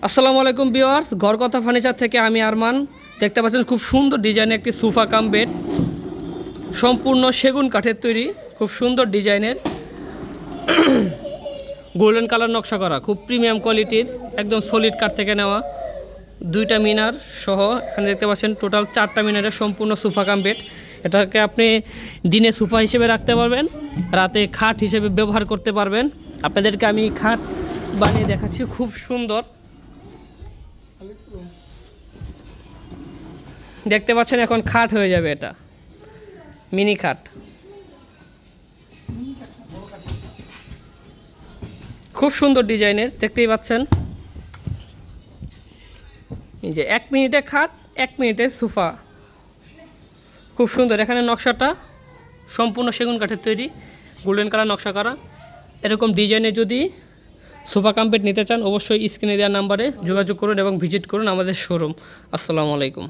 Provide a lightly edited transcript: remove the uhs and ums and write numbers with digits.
আসসালামু আলাইকুম ভিউয়ার্স, ঘর কথা ফার্নিচার থেকে আমি আরমান। দেখতে পাচ্ছেন খুব সুন্দর ডিজাইনের একটি সোফা কাম বেড, সম্পূর্ণ সেগুন কাঠের তৈরি, খুব সুন্দর ডিজাইনের গোল্ডেন কালার নকশা করা, খুব প্রিমিয়াম কোয়ালিটির, একদম সলিড কাঠ থেকে নেওয়া। দুইটা মিনার সহ এখানে দেখতে পাচ্ছেন টোটাল 4টা মিনারের সম্পূর্ণ সোফা কাম বেড। এটাকে আপনি দিনে সোফা হিসেবে রাখতে পারবেন, রাতে খাট হিসেবে ব্যবহার করতে পারবেন। আপনাদেরকে আমি খাট বানিয়ে দেখাচ্ছি, খুব সুন্দর দেখতে পাচ্ছেন। এখন খাট হয়ে যাবে, এটা মিনি খাট, খুব সুন্দর ডিজাইনের, দেখতেই পাচ্ছেন। এই যে 1 মিনিটে খাট, 1 মিনিটে সোফা, খুব সুন্দর। এখানে নকশাটা সম্পূর্ণ সেগুন কাঠের তৈরি, গোল্ডেন কালার নকশা করা। এরকম ডিজাইনে যদি সোফা কাম বেড নিতে চান, অবশ্যই স্ক্রিনে দেওয়া নাম্বারে যোগাযোগ করুন এবং ভিজিট করুন আমাদের শোরুম। আসসালামু আলাইকুম।